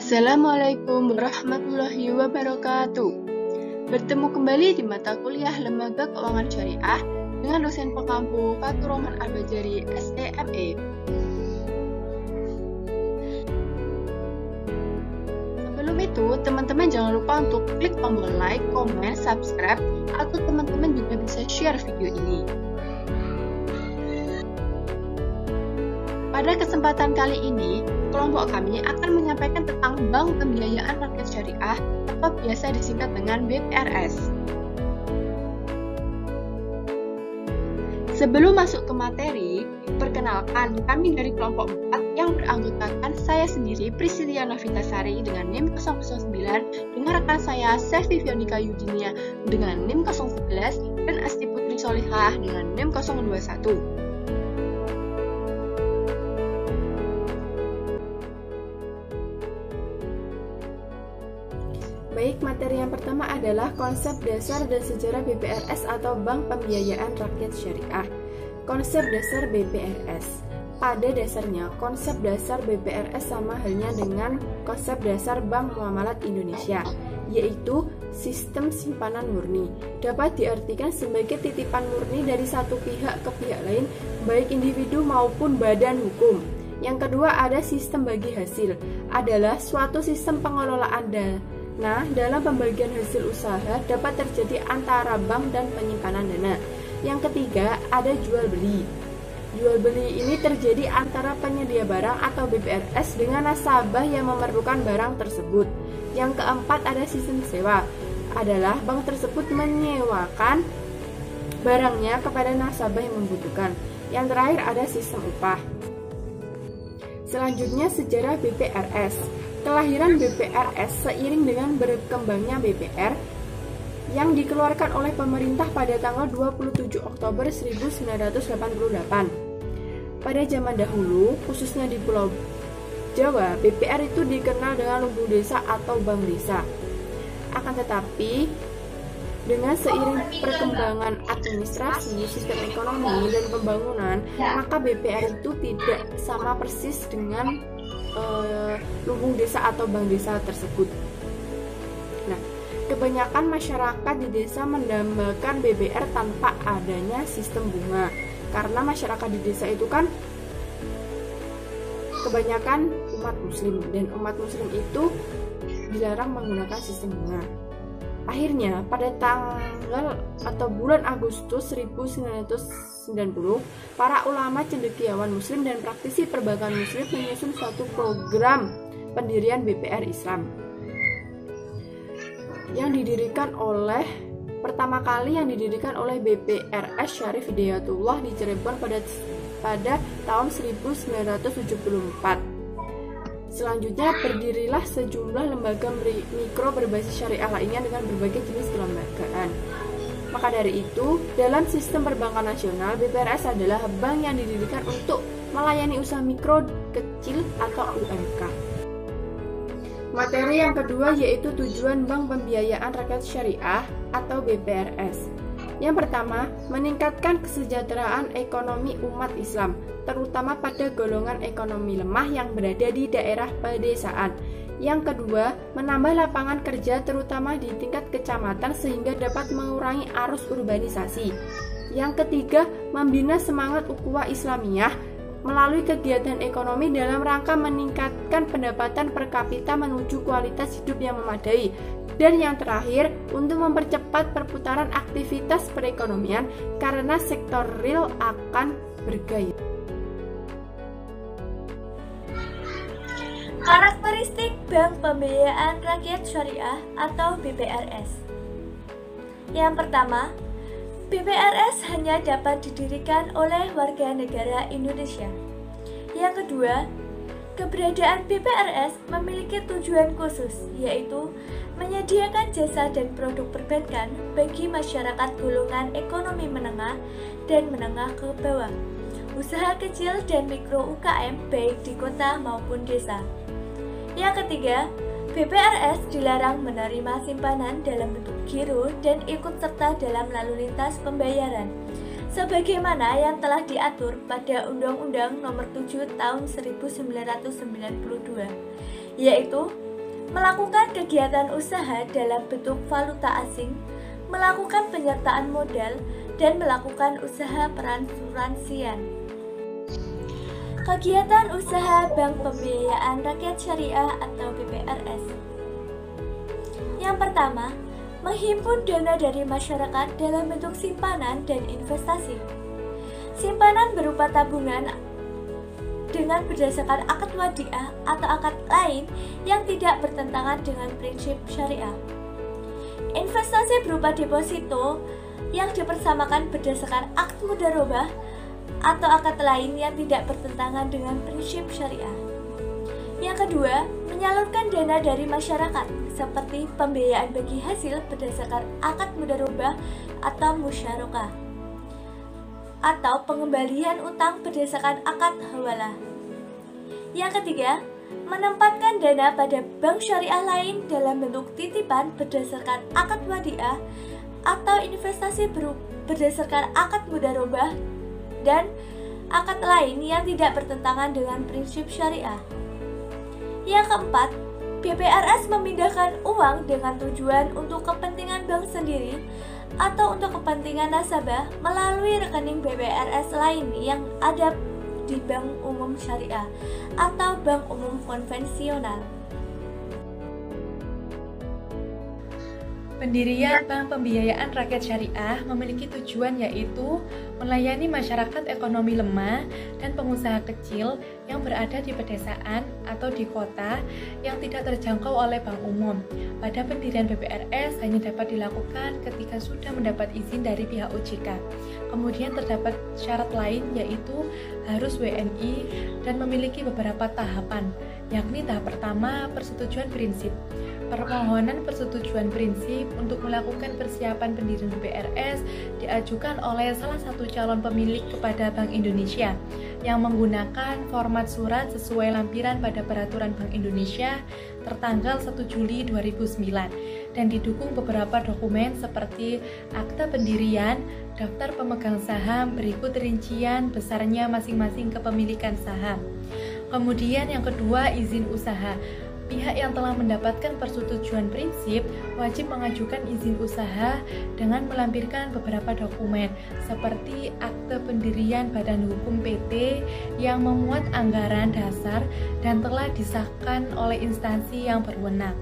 Assalamualaikum warahmatullahi wabarakatuh. Bertemu kembali di mata kuliah Lembaga Keuangan Syariah dengan dosen pengampu Fatur Rahman Al-Bajari, SEME. Sebelum itu, teman-teman jangan lupa untuk klik tombol like, komen, subscribe, atau teman-teman juga bisa share video ini. Pada kesempatan kali ini, kelompok kami akan menyampaikan tentang Bank Pembiayaan Rakyat Syariah atau biasa disingkat dengan BPRS. Sebelum masuk ke materi, perkenalkan kami dari kelompok 4 yang beranggotakan saya sendiri Priscilia Novitasari dengan NIM 009, dengan rekan saya Selvi Fionika Yudinia dengan NIM 011 dan Asti Putri Solihah dengan NIM 021. Baik, materi yang pertama adalah konsep dasar dan sejarah BPRS atau Bank Pembiayaan Rakyat Syariah. Konsep dasar BPRS. Pada dasarnya, konsep dasar BPRS sama halnya dengan konsep dasar Bank Muamalat Indonesia, yaitu sistem simpanan murni. Dapat diartikan sebagai titipan murni dari satu pihak ke pihak lain, baik individu maupun badan hukum. Yang kedua ada sistem bagi hasil, adalah suatu sistem pengelolaan dana. Dalam pembagian hasil usaha dapat terjadi antara bank dan penyimpanan dana. Yang ketiga, ada jual beli. Jual beli ini terjadi antara penyedia barang atau BPRS dengan nasabah yang memerlukan barang tersebut. Yang keempat, ada sistem sewa. Adalah bank tersebut menyewakan barangnya kepada nasabah yang membutuhkan. Yang terakhir, ada sistem upah. Selanjutnya, sejarah BPRS. Kelahiran BPRS seiring dengan berkembangnya BPR yang dikeluarkan oleh pemerintah pada tanggal 27 Oktober 1988. Pada zaman dahulu, khususnya di Pulau Jawa, BPR itu dikenal dengan lumbung desa atau bank desa. Akan tetapi, dengan seiring perkembangan administrasi, sistem ekonomi, dan pembangunan, maka BPR itu tidak sama persis dengan lumbung desa atau bank desa tersebut. Nah, kebanyakan masyarakat di desa mendambakan BPR tanpa adanya sistem bunga, karena masyarakat di desa itu kan kebanyakan umat muslim, dan umat muslim itu dilarang menggunakan sistem bunga. Akhirnya, pada tanggal atau bulan Agustus 1990, para ulama cendekiawan muslim dan praktisi perbankan muslim menyusun suatu program pendirian BPR Islam yang pertama kali didirikan oleh BPRS Syarif Hidayatullah di Cirebon pada tahun 1974. Selanjutnya, berdirilah sejumlah lembaga mikro berbasis syariah lainnya dengan berbagai jenis kelembagaan. Maka dari itu, dalam sistem perbankan nasional, BPRS adalah bank yang didirikan untuk melayani usaha mikro, kecil, atau UMK. Materi yang kedua yaitu tujuan Bank Pembiayaan Rakyat Syariah atau BPRS. Yang pertama, meningkatkan kesejahteraan ekonomi umat Islam, terutama pada golongan ekonomi lemah yang berada di daerah pedesaan. Yang kedua, menambah lapangan kerja terutama di tingkat kecamatan sehingga dapat mengurangi arus urbanisasi. Yang ketiga, membina semangat ukhuwah Islamiyah melalui kegiatan ekonomi dalam rangka meningkatkan pendapatan per kapita menuju kualitas hidup yang memadai. Dan yang terakhir, untuk mempercepat perputaran aktivitas perekonomian karena sektor real akan bergaya. Karakteristik Bank Pembiayaan Rakyat Syariah atau BPRS. Yang pertama, BPRS hanya dapat didirikan oleh warga negara Indonesia. Yang kedua, keberadaan BPRS memiliki tujuan khusus, yaitu menyediakan jasa dan produk perbankan bagi masyarakat golongan ekonomi menengah dan menengah ke bawah, usaha kecil dan mikro UKM baik di kota maupun desa. Yang ketiga, BPRS dilarang menerima simpanan dalam bentuk giro dan ikut serta dalam lalu lintas pembayaran, sebagaimana yang telah diatur pada Undang-Undang Nomor 7 Tahun 1992, yaitu melakukan kegiatan usaha dalam bentuk valuta asing, melakukan penyertaan modal, dan melakukan usaha peransuransian. Kegiatan usaha Bank Pembiayaan Rakyat Syariah atau BPRS. Yang pertama, menghimpun dana dari masyarakat dalam bentuk simpanan dan investasi. Simpanan berupa tabungan dengan berdasarkan akad wadiah atau akad lain yang tidak bertentangan dengan prinsip syariah. Investasi berupa deposito yang dipersamakan berdasarkan akad mudharabah atau akad lain yang tidak bertentangan dengan prinsip syariah. Yang kedua, menyalurkan dana dari masyarakat seperti pembiayaan bagi hasil berdasarkan akad mudharabah atau musyarakah, atau pengembalian utang berdasarkan akad hawalah. Yang ketiga, menempatkan dana pada bank syariah lain dalam bentuk titipan berdasarkan akad wadiah atau investasi berdasarkan akad mudharabah dan akad lain yang tidak bertentangan dengan prinsip syariah. Yang keempat, BPRS memindahkan uang dengan tujuan untuk kepentingan bank sendiri atau untuk kepentingan nasabah melalui rekening BPRS lain yang ada di Bank Umum Syariah atau Bank Umum Konvensional. Pendirian Bank Pembiayaan Rakyat Syariah memiliki tujuan yaitu melayani masyarakat ekonomi lemah dan pengusaha kecil yang berada di pedesaan atau di kota yang tidak terjangkau oleh bank umum. Pada pendirian BPRS hanya dapat dilakukan ketika sudah mendapat izin dari pihak OJK. Kemudian terdapat syarat lain yaitu harus WNI dan memiliki beberapa tahapan, yakni tahap pertama persetujuan prinsip. Permohonan persetujuan prinsip untuk melakukan persiapan pendirian BPRS diajukan oleh salah satu calon pemilik kepada Bank Indonesia yang menggunakan format surat sesuai lampiran pada Peraturan Bank Indonesia tertanggal 1 Juli 2009 dan didukung beberapa dokumen seperti akta pendirian, daftar pemegang saham berikut rincian besarnya masing-masing kepemilikan saham. Kemudian yang kedua, izin usaha. Pihak yang telah mendapatkan persetujuan prinsip wajib mengajukan izin usaha dengan melampirkan beberapa dokumen seperti akte pendirian badan hukum PT yang memuat anggaran dasar dan telah disahkan oleh instansi yang berwenang.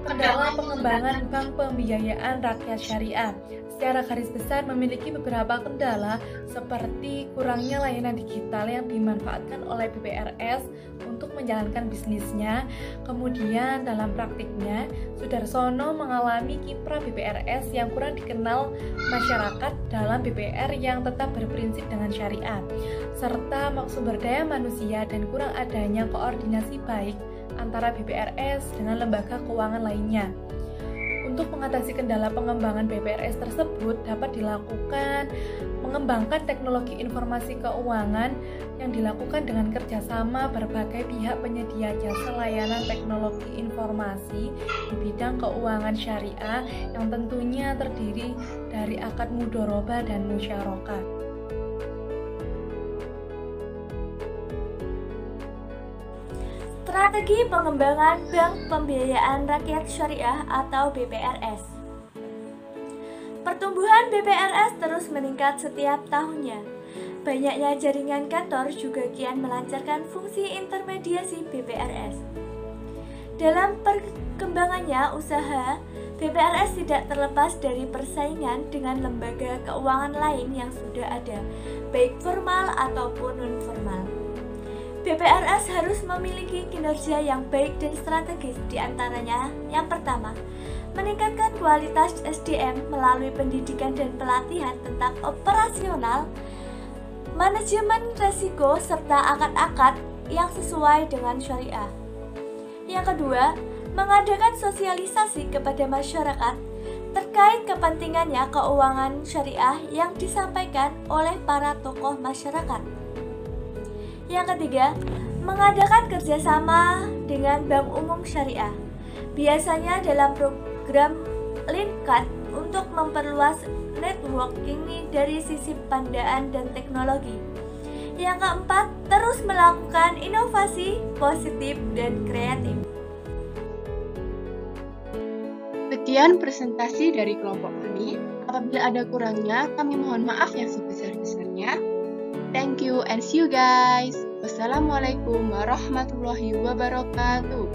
Kendala pengembangan Bank Pembiayaan Rakyat Syariah secara garis besar memiliki beberapa kendala seperti kurangnya layanan digital yang dimanfaatkan oleh BPRS untuk menjalankan bisnisnya. Kemudian dalam praktiknya, Sudarsono mengalami kiprah BPRS yang kurang dikenal masyarakat dalam BPR yang tetap berprinsip dengan syariah, serta sumber daya manusia dan kurang adanya koordinasi baik antara BPRS dengan lembaga keuangan lainnya. Untuk mengatasi kendala pengembangan BPRS tersebut dapat dilakukan mengembangkan teknologi informasi keuangan yang dilakukan dengan kerjasama berbagai pihak penyedia jasa layanan teknologi informasi di bidang keuangan syariah yang tentunya terdiri dari akad mudharabah dan musyarakah. Strategi pengembangan Bank Pembiayaan Rakyat Syariah atau BPRS. Pertumbuhan BPRS terus meningkat setiap tahunnya. Banyaknya jaringan kantor juga kian melancarkan fungsi intermediasi BPRS. Dalam perkembangannya usaha, BPRS tidak terlepas dari persaingan dengan lembaga keuangan lain yang sudah ada, baik formal ataupun non-formal. BPRS harus memiliki kinerja yang baik dan strategis, di antaranya yang pertama, meningkatkan kualitas SDM melalui pendidikan dan pelatihan tentang operasional, manajemen risiko, serta akad-akad yang sesuai dengan syariah. Yang kedua, mengadakan sosialisasi kepada masyarakat terkait kepentingannya keuangan syariah yang disampaikan oleh para tokoh masyarakat. Yang ketiga, mengadakan kerjasama dengan Bank Umum Syariah, biasanya dalam program Linkat untuk memperluas networking dari sisi pandaan dan teknologi. Yang keempat, terus melakukan inovasi positif dan kreatif. Sekian presentasi dari kelompok kami. Apabila ada kurangnya, kami mohon maaf yang sebesar-besarnya. Thank you and see you guys. Wassalamualaikum warahmatullahi wabarakatuh.